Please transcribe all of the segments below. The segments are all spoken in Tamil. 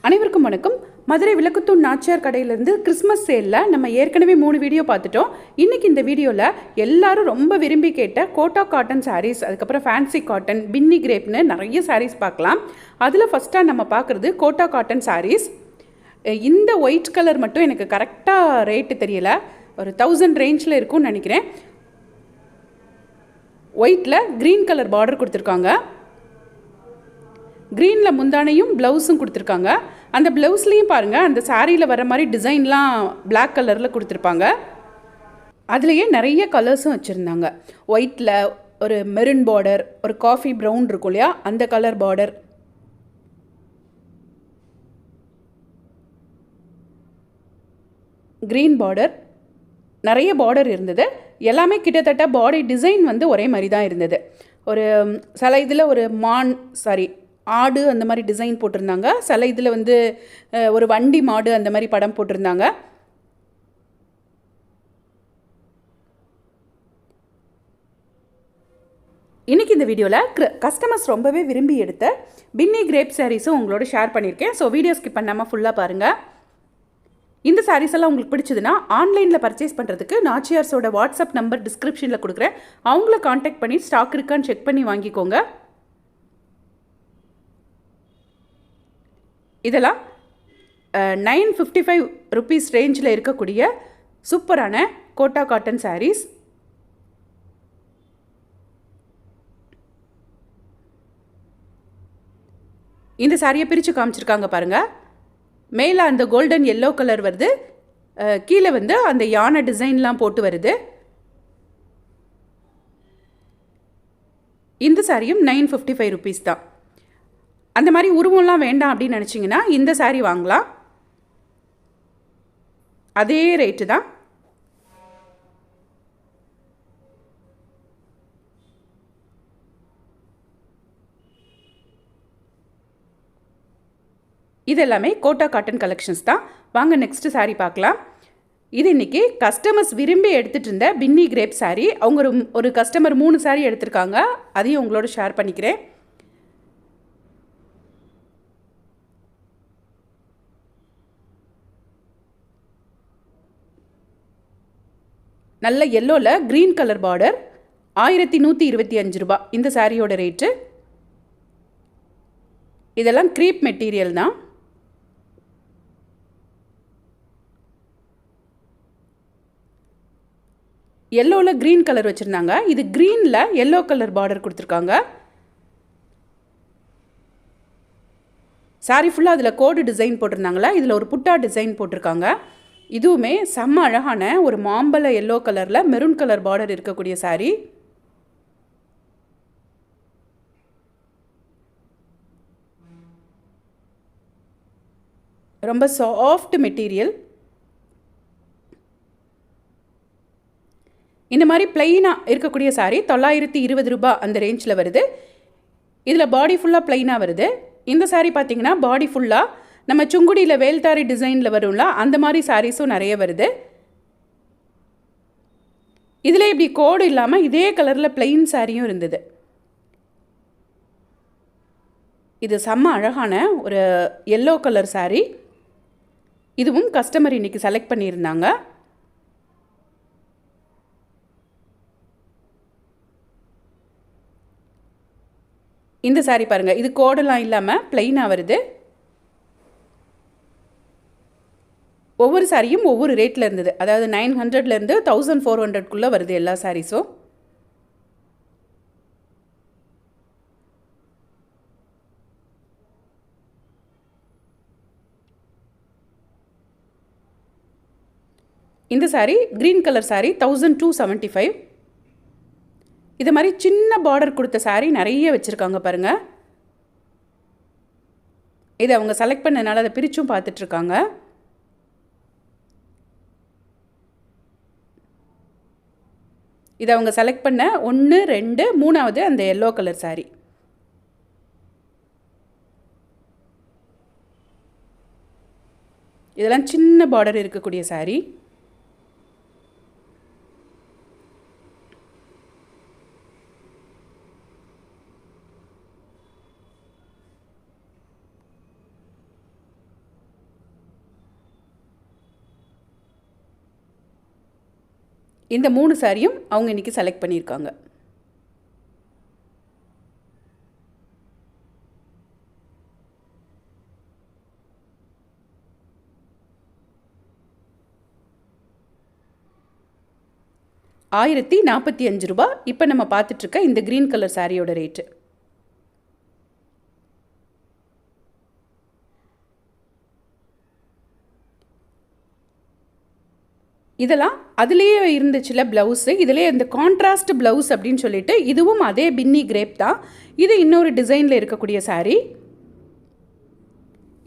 அனைவருக்கும் வணக்கம். மதுரை விளக்குத்தூண் நாச்சியார் கடையிலேருந்து கிறிஸ்மஸ் சேலில் நம்ம ஏற்கனவே 3 வீடியோ பார்த்துட்டோம். இன்றைக்கி இந்த வீடியோவில் எல்லாரும் ரொம்ப விரும்பி கேட்ட கோட்டா காட்டன் சாரீஸ், அதுக்கப்புறம் ஃபேன்சி காட்டன், பின்னி கிரேப்னு நிறைய சாரீஸ் பார்க்கலாம். அதில் ஃபஸ்ட்டாக நம்ம பார்க்குறது கோட்டா காட்டன் சாரீஸ். இந்த ஒயிட் கலர் மட்டும் எனக்கு கரெக்டாக ரேட்டு தெரியலை, ஒரு 1000 ரேஞ்சில் இருக்கும்னு நினைக்கிறேன். ஒயிட்டில் க்ரீன் கலர் பார்டர் கொடுத்துருக்காங்க. க்ரீனில் முந்தானையும் ப்ளவுஸும் கொடுத்துருக்காங்க. அந்த ப்ளவுஸ்லேயும் பாருங்கள், அந்த சாரியில் வர மாதிரி டிசைன்லாம் பிளாக் கலரில் கொடுத்துருப்பாங்க. அதுலேயே நிறைய கலர்ஸும் வச்சுருந்தாங்க. ஒயிட்டில் ஒரு மெரூன் பார்டர், ஒரு காஃபி ப்ரௌன் இருக்கும் இல்லையா, அந்த கலர் பார்டர், க்ரீன் பார்டர், நிறைய பார்டர் இருந்தது. எல்லாமே கிட்டத்தட்ட பாடி டிசைன் வந்து ஒரே மாதிரி தான் இருந்தது. ஒரு சில இதில் ஒரு ஆடு அந்த மாதிரி டிசைன் போட்டிருந்தாங்க. சில இதில் வந்து ஒரு வண்டி மாடு அந்த மாதிரி படம் போட்டிருந்தாங்க. இன்றைக்கி இந்த வீடியோவில் கஸ்டமர்ஸ் ரொம்பவே விரும்பி எடுத்த பின்னி கிரேப் சாரீஸும் உங்களோட ஷேர் பண்ணியிருக்கேன். ஸோ வீடியோ ஸ்கிப் பண்ணாமல் ஃபுல்லாக பாருங்கள். இந்த சாரீஸ் எல்லாம் உங்களுக்கு பிடிச்சதுன்னா ஆன்லைனில் பர்ச்சேஸ் பண்ணுறதுக்கு நாச்சியார்ஸோட வாட்ஸ்அப் நம்பர் டிஸ்கிரிப்ஷனில் கொடுக்குறேன். அவங்கள காண்டாக்ட் பண்ணி ஸ்டாக் இருக்கான்னு செக் பண்ணி வாங்கிக்கோங்க. இதெல்லாம் 955 ருபீஸ் ரேஞ்சில் இருக்கக்கூடிய சூப்பரான கோட்டா காட்டன் சாரீஸ். இந்த சாரியை பிரித்து காமிச்சிருக்காங்க பாருங்கள். மேலே அந்த கோல்டன் எல்லோ கலர் வருது, கீழே வந்து அந்த யானை டிசைன்லாம் போட்டு வருது. இந்த சாரியும் 955 ருபீஸ் தான். அந்த மாதிரி உருவம்லாம் வேண்டாம் அப்படின்னு நினச்சிங்கன்னா இந்த சாரீ வாங்கலாம், அதே ரேட்டு தான். இது எல்லாமே கோட்டா காட்டன் கலெக்ஷன்ஸ் தான். வாங்க நெக்ஸ்ட்டு சாரீ பார்க்கலாம். இது இன்றைக்கி கஸ்டமர்ஸ் விரும்பி எடுத்துகிட்டு இருந்த பின்னி கிரேப் சாரீ. அவங்க ஒரு கஸ்டமர் 3 சாரீ எடுத்திருக்காங்க, அதையும் உங்களோட ஷேர் பண்ணிக்கிறேன். நல்ல எல்லோவில் க்ரீன் கலர் பார்டர், 1125 ரூபா இந்த சாரியோட ரேட்டு. இதெல்லாம் க்ரீப் மெட்டீரியல் தான். எல்லோவில் க்ரீன் கலர் வச்சுருந்தாங்க. இது க்ரீனில் எல்லோ கலர் பார்டர் கொடுத்துருக்காங்க. சாரி ஃபுல்லாக அதில் கோடு டிசைன் போட்டிருந்தாங்களா, இதில் ஒரு புட்டா டிசைன் போட்டிருக்காங்க. இதுவுமே செம்ம அழகான ஒரு மாம்பழ எல்லோ கலரில் மெரூன் கலர் பார்டர் இருக்கக்கூடிய சாரீ. ரொம்ப சாஃப்ட் மெட்டீரியல். இந்த மாதிரி பிளெயினாக இருக்கக்கூடிய சாரீ 920 ரூபா அந்த ரேஞ்சில் வருது. இதில் பாடி ஃபுல்லாக பிளெயினாக வருது. இந்த சாரீ பார்த்திங்கன்னா பாடி ஃபுல்லாக நம்ம சுங்குடியில் வேல்தாரி டிசைனில் வரும்ல, அந்த மாதிரி சாரீஸும் நிறைய வருது. இதில் இப்படி கோடு இல்லாமல் இதே கலரில் பிளெயின் சாரியும் இருந்தது. இது செம்ம அழகான ஒரு எல்லோ கலர் சாரீ. இதுவும் கஸ்டமர் இன்றைக்கி செலக்ட் பண்ணியிருந்தாங்க. இந்த சாரீ பாருங்கள், இது கோடெல்லாம் இல்லாமல் பிளெயினாக வருது. ஒவ்வொரு சாரியும் ஒவ்வொரு ரேட்டில் இருந்தது. அதாவது 900லேருந்து 1400க்குள்ளே வருது எல்லா சாரீஸும். இந்த சாரீ க்ரீன் கலர் சாரீ 1275. இது மாதிரி சின்ன பார்டர் கொடுத்த சாரீ நிறைய வச்சுருக்காங்க பாருங்கள். இதை அவங்க செலக்ட் பண்ணனால அதை பிரிச்சும் பார்த்துட்ருக்காங்க. இதை அவங்க செலக்ட் பண்ண 1, 2, 3வது அந்த எல்லோ கலர் சாரீ. இதெல்லாம் சின்ன பார்டர் இருக்கக்கூடிய சாரீ. இந்த 3 சாரியும் அவங்க இன்றைக்கி செலக்ட் பண்ணியிருக்காங்க. ₹1045. இப்போ நம்ம பார்த்துட்ருக்க இந்த க்ரீன் கலர் சாரியோட ரேட்டு. இதெல்லாம் அதுலேயே இருந்துச்சுல ப்ளவுஸு, இதிலே இந்த கான்ட்ராஸ்ட் ப்ளவுஸ் அப்படின்னு சொல்லிட்டு இதுவும் அதே பின்னி கிரேப் தான். இது இன்னொரு டிசைனில் இருக்கக்கூடிய சாரீ.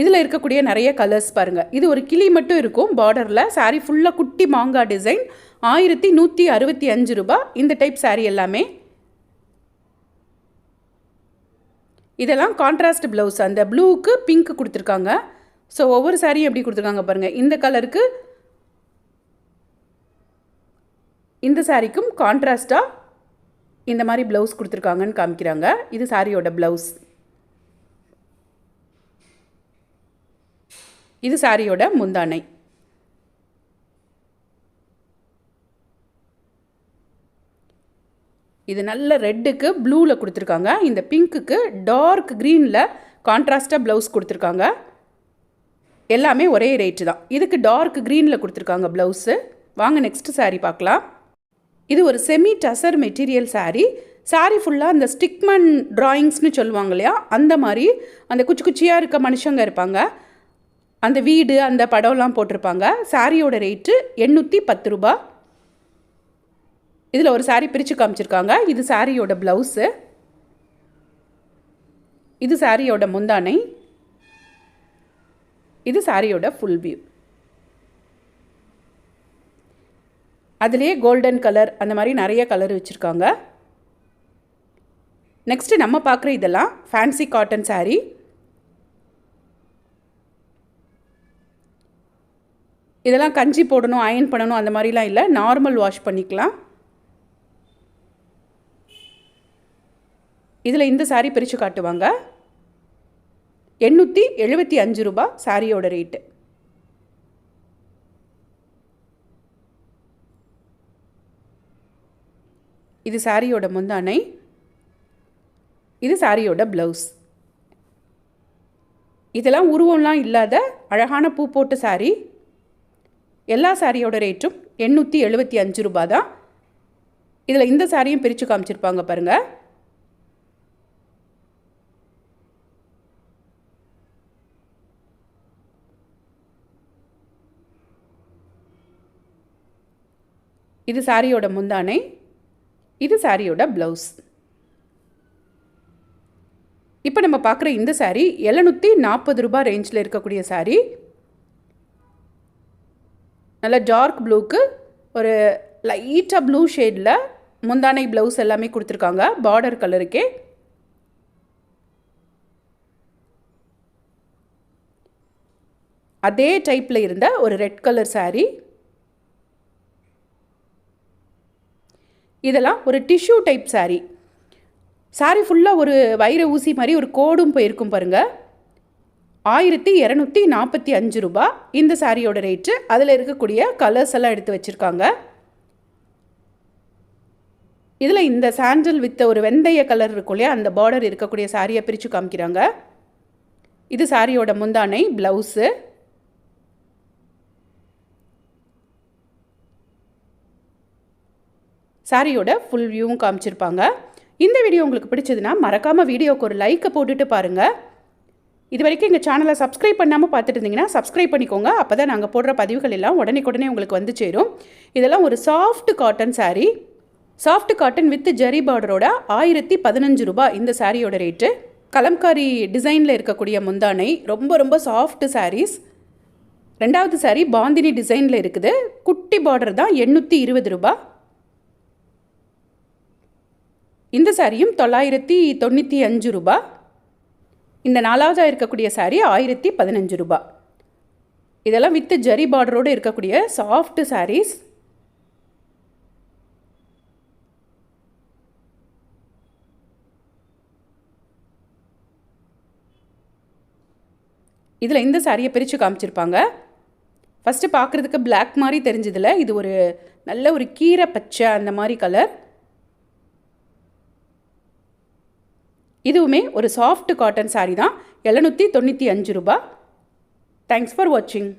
இதில் இருக்கக்கூடிய நிறைய கலர்ஸ் பாருங்கள். இது ஒரு கிளி மட்டும் இருக்கும் பார்டரில். சாரீ ஃபுல்லாக குட்டி மாங்காய் டிசைன். ₹1165 இந்த டைப் சாரீ எல்லாமே. இதெல்லாம் கான்ட்ராஸ்ட் ப்ளவுஸ். அந்த ப்ளூவுக்கு பிங்க் கொடுத்துருக்காங்க. ஸோ ஒவ்வொரு சாரியும் எப்படி கொடுத்துருக்காங்க பாருங்கள். இந்த கலருக்கு இந்த சாரிக்கும் கான்ட்ராஸ்டாக இந்த மாதிரி ப்ளவுஸ் கொடுத்துருக்காங்கன்னு காமிக்கிறாங்க. இது சாரியோட ப்ளவுஸ். இது சாரியோட முந்தானை. இது நல்ல ரெட்டுக்கு ப்ளூவில் கொடுத்துருக்காங்க. இந்த பிங்க்குக்கு டார்க் க்ரீனில் கான்ட்ராஸ்டாக ப்ளவுஸ் கொடுத்துருக்காங்க. எல்லாமே ஒரே ரேட்டு தான். இதுக்கு டார்க் க்ரீனில் கொடுத்துருக்காங்க ப்ளவுஸு. வாங்க நெக்ஸ்ட்டு சாரீ பார்க்கலாம். இது ஒரு செமி டசர் மெட்டீரியல் சாரீ. சாரீ ஃபுல்லாக அந்த ஸ்டிக்மன் ட்ராயிங்ஸ்னு சொல்லுவாங்க இல்லையா, அந்த மாதிரி அந்த குச்சி குச்சியாக இருக்க மனுஷங்க இருப்பாங்க. அந்த வீடு அந்த படம்லாம் போட்டிருப்பாங்க. சாரியோட ரேட்டு ₹810. இதில் ஒரு சாரீ பிரித்து காமிச்சிருக்காங்க. இது சாரியோட ப்ளவுஸு. இது சாரியோட முந்தானை. இது சாரியோட ஃபுல் வியூ. அதுலேயே கோல்டன் கலர் அந்த மாதிரி நிறைய கலர் வச்சுருக்காங்க. நெக்ஸ்ட்டு நம்ம பார்க்குற இதெல்லாம் ஃபேன்சி காட்டன் சாரீ. இதெல்லாம் கஞ்சி போடணும், அயன் பண்ணணும் அந்த மாதிரிலாம் இல்லை, நார்மல் வாஷ் பண்ணிக்கலாம். இதில் இந்த சாரீ பிரித்து காட்டுவாங்க. ₹875 சாரியோட ரேட்டு. இது சாரியோட முந்தானை. இது சாரியோட ப்ளவுஸ். இதெல்லாம் உருவம்லாம் இல்லாத அழகான பூ போட்ட சாரீ. எல்லா சாரியோட ரேட்டும் ₹875 தான். இதில் இந்த சாரியும் பிரித்து காமிச்சிருப்பாங்க பாருங்கள். இது சாரியோட முந்தானை. இது சாரியோட ப்ளவுஸ். இப்போ நம்ம பார்க்குற இந்த சாரீ ₹740 ரேஞ்சில் இருக்கக்கூடிய சாரீ. நல்ல டார்க் ப்ளூக்கு ஒரு லைட்டாக ப்ளூ ஷேடில் முந்தானை ப்ளவுஸ் எல்லாமே கொடுத்துருக்காங்க பார்டர் கலருக்கே. அதே டைப்பில் இருந்த ஒரு ரெட் கலர் சாரீ. இதெல்லாம் ஒரு டிஷ்யூ டைப் சாரீ. சாரீ ஃபுல்லாக ஒரு வைர ஊசி மாதிரி ஒரு கோடும் போயிருக்கும் பாருங்கள். ₹1245 இந்த சாரியோட ரேட்டு. அதில் இருக்கக்கூடிய கலர்ஸ் எல்லாம் எடுத்து வச்சுருக்காங்க. இதில் இந்த சாண்டல் வித் ஒரு வெந்தய கலர் இருக்கும் இல்லையா, அந்த பார்டர் இருக்கக்கூடிய சாரியை பிரித்து காமிக்கிறாங்க. இது சாரியோட முந்தானை ப்ளவுஸு. சாரியோட ஃபுல் வியூவும் காமிச்சிருப்பாங்க. இந்த வீடியோ உங்களுக்கு பிடிச்சதுன்னா மறக்காமல் வீடியோவுக்கு ஒரு லைக்கை போட்டுட்டு பாருங்கள். இது வரைக்கும் எங்கள் சேனலை சப்ஸ்கிரைப் பண்ணாமல் பார்த்துட்டு இருந்தீங்கன்னா சப்ஸ்கிரைப் பண்ணிக்கோங்க. அப்போ தான் நாங்கள் போடுற பதிவுகள் எல்லாம் உடனே உங்களுக்கு வந்து சேரும். இதெல்லாம் ஒரு soft cotton sari. Soft cotton with zari பார்டரோட ₹1015 இந்த சாரியோட ரேட்டு. கலம்காரி டிசைனில் இருக்கக்கூடிய முந்தானை. ரொம்ப சாஃப்ட் சாரீஸ். ரெண்டாவது சாரீ பாந்தினி டிசைனில் இருக்குது. குட்டி பார்டர் தான். ₹820. இந்த சாரியும் ₹995. இந்த நாலாவதாக இருக்கக்கூடிய சாரீ ₹1015. இதெல்லாம் வித் ஜரி பார்டரோடு இருக்கக்கூடிய சாஃப்ட் சாரீஸ். இதில் இந்த சாரியை பிரித்து காமிச்சிருப்பாங்க. ஃபஸ்ட்டு பார்க்குறதுக்கு பிளாக் மாதிரி தெரிஞ்சதில்ல, இது ஒரு நல்ல ஒரு கீரை பச்சை அந்த மாதிரி கலர். இதுவுமே ஒரு சாஃப்ட் காட்டன் சாரீ தான். 795 ரூபாய். தேங்க்ஸ் ஃபார் வாட்சிங்.